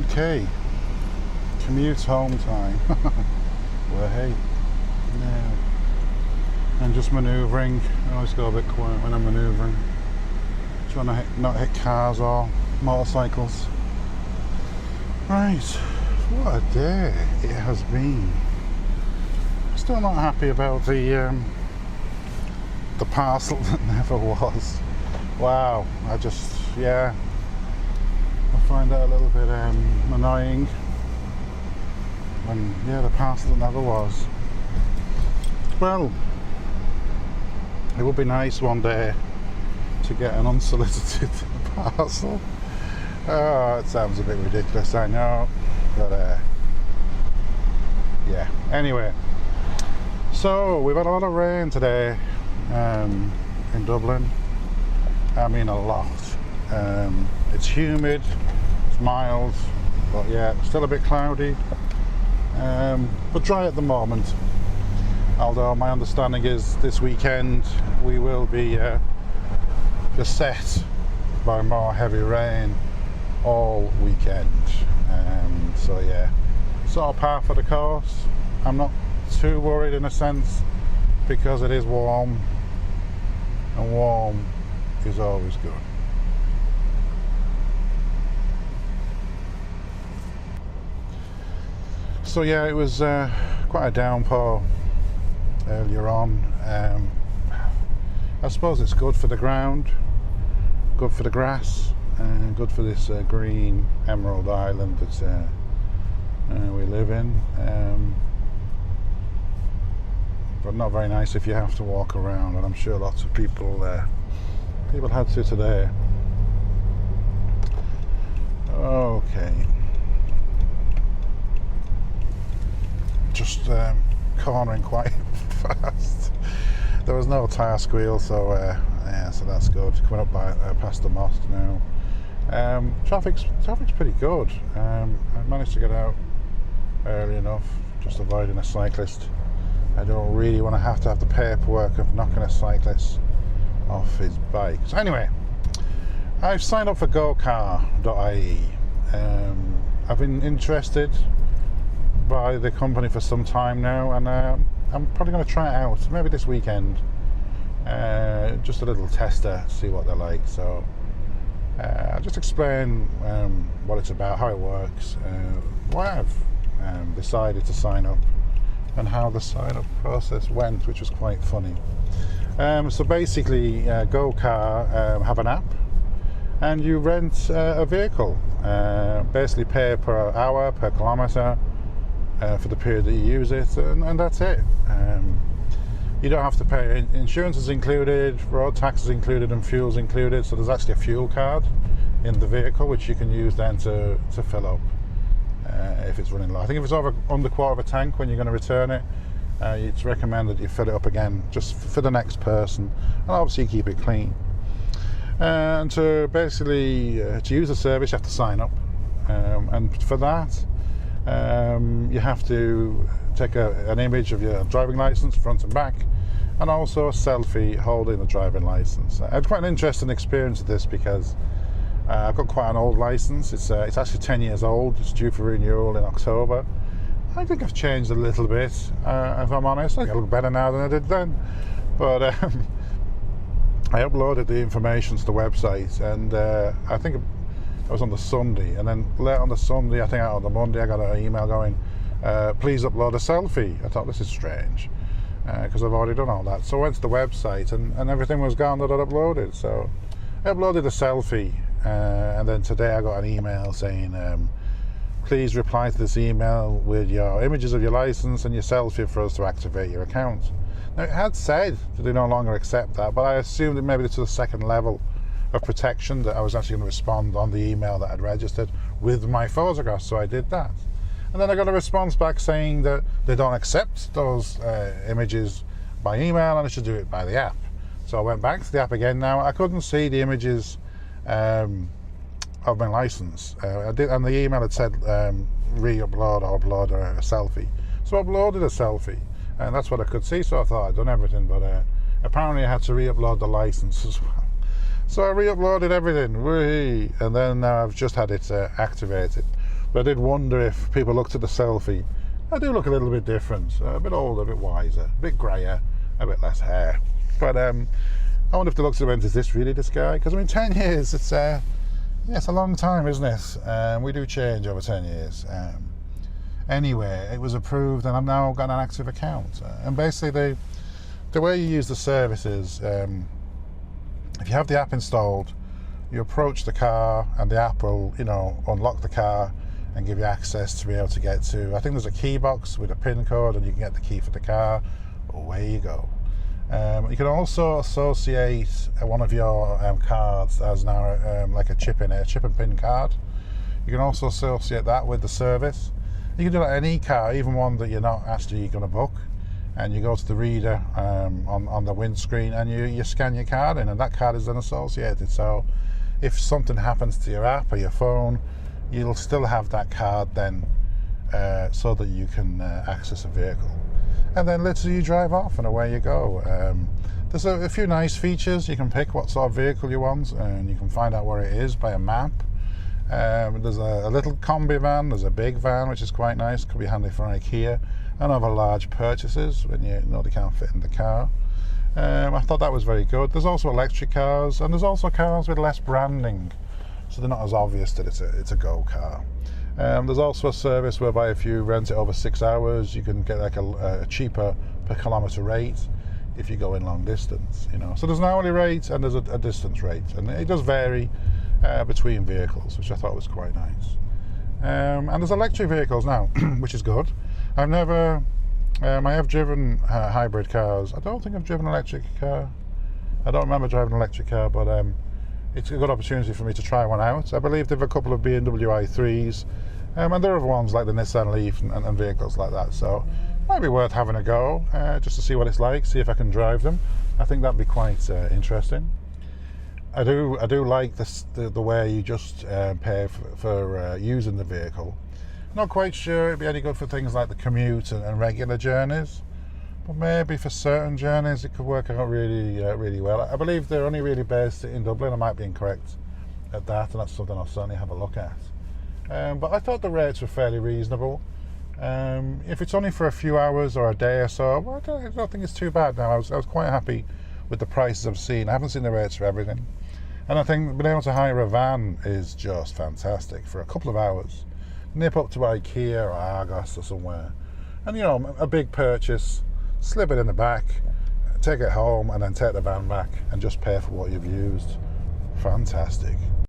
Okay, commute home time. Well, hey, now I'm just manoeuvring. I always go a bit quiet when I'm manoeuvring, trying to not hit cars or motorcycles. Right, what a day it has been. Still not happy about the parcel that never was. Wow, I find that a little bit annoying when, the parcel that never was. Well, it would be nice one day to get an unsolicited parcel. Oh, it sounds a bit ridiculous, I know, but anyway, so we've had a lot of rain today in Dublin. I mean, a lot. It's humid, it's mild, but still a bit cloudy, but dry at the moment. Although my understanding is this weekend we will be beset by more heavy rain all weekend. Sort of par for the course. I'm not too worried in a sense because it is warm, and warm is always good. So it was quite a downpour earlier on. I suppose it's good for the ground, good for the grass, and good for this green emerald island that we live in. But not very nice if you have to walk around, and I'm sure lots of people had to today. Okay. Just cornering quite fast. There was no tyre squeal, so that's good. Coming up past the mosque now. Traffic's pretty good. I managed to get out early enough, just avoiding a cyclist. I don't really want to have the paperwork of knocking a cyclist off his bike. So anyway, I've signed up for GoCar.ie. I've been interested by the company for some time now, and I'm probably going to try it out maybe this weekend. Just a little tester, see what they're like. So I'll just explain what it's about, how it works, why I've decided to sign up, and how the sign-up process went, which was quite funny. So basically, GoCar have an app, and you rent a vehicle. Basically pay per hour, per kilometre, for the period that you use it, and that's it. You don't have to pay. Insurance is included, road tax is included, and fuel's included. So there's actually a fuel card in the vehicle which you can use then to fill up if it's running low. I think if it's under quarter of a tank when you're going to return it, it's recommended you fill it up again just for the next person, and obviously keep it clean. And to basically to use the service, you have to sign up, and for that you have to take an image of your driving license front and back, and also a selfie holding the driving license. I had quite an interesting experience with this because I've got quite an old license. It's actually 10 years old. It's due for renewal in October. I think I've changed a little bit, if I'm honest. I think I look better now than I did then. But I uploaded the information to the website, and I think it was on the Sunday, and then late on the Sunday, I think on the Monday, I got an email going, please upload a selfie. I thought, this is strange, because I've already done all that. So I went to the website, and everything was gone that I'd uploaded. So I uploaded a selfie, and then today I got an email saying, please reply to this email with your images of your license and your selfie for us to activate your account. Now, it had said that they no longer accept that, but I assumed that maybe it's to the second level of protection, that I was actually going to respond on the email that I'd registered with my photographs, so I did that. And then I got a response back saying that they don't accept those images by email, and I should do it by the app. So I went back to the app again. Now, I couldn't see the images of my license. I did, and the email had said re-upload or upload a selfie. So I uploaded a selfie, and that's what I could see. So I thought I'd done everything, but apparently I had to re-upload the license as well. So I re-uploaded everything, and then now I've just had it activated. But I did wonder if people looked at the selfie. I do look a little bit different, a bit older, a bit wiser, a bit greyer, a bit less hair. But I wonder if they looked at it and went, is this really this guy? Because I mean, 10 years, it's a long time, isn't it? We do change over 10 years. Anyway, it was approved and I've now got an active account. And basically the way you use the service is, if you have the app installed, you approach the car and the app will, unlock the car and give you access to be able to get to, I think there's a key box with a PIN code and you can get the key for the car. Away you go. You can also associate one of your cards as now like a chip and PIN card. You can also associate that with the service. You can do that on any car, even one that you're not actually going to book. And you go to the reader on the windscreen and you scan your card in, and that card is then associated. So if something happens to your app or your phone, you'll still have that card then so that you can access a vehicle. And then literally you drive off and away you go. There's a few nice features. You can pick what sort of vehicle you want and you can find out where it is by a map. There's a little combi van, there's a big van which is quite nice, could be handy for IKEA and other large purchases when you know they can't fit in the car. I thought that was very good. There's also electric cars and there's also cars with less branding, so they're not as obvious that it's a Go car. There's also a service whereby if you rent it over 6 hours, you can get like a cheaper per kilometre rate if you go in long distance. So there's an hourly rate and there's a distance rate, and it does vary between vehicles, which I thought was quite nice. And there's electric vehicles now, which is good. I have driven hybrid cars. I don't think I've driven an electric car. I don't remember driving an electric car, but it's a good opportunity for me to try one out. I believe they have a couple of BMW i3s, and there are other ones like the Nissan Leaf and vehicles like that. So it might be worth having a go, just to see what it's like, see if I can drive them. I think that'd be quite interesting. I do like the way you just pay for using the vehicle. Not quite sure it'd be any good for things like the commute and regular journeys, but maybe for certain journeys it could work out really well. I believe they're only really based in Dublin. I might be incorrect at that, and that's something I'll certainly have a look at. But I thought the rates were fairly reasonable. If it's only for a few hours or a day or so, well, I don't think it's too bad now. I was quite happy with the prices I've seen. I haven't seen the rates for everything. And I think being able to hire a van is just fantastic for a couple of hours. Nip up to IKEA or Argos or somewhere. And a big purchase, slip it in the back, take it home and then take the van back and just pay for what you've used. Fantastic.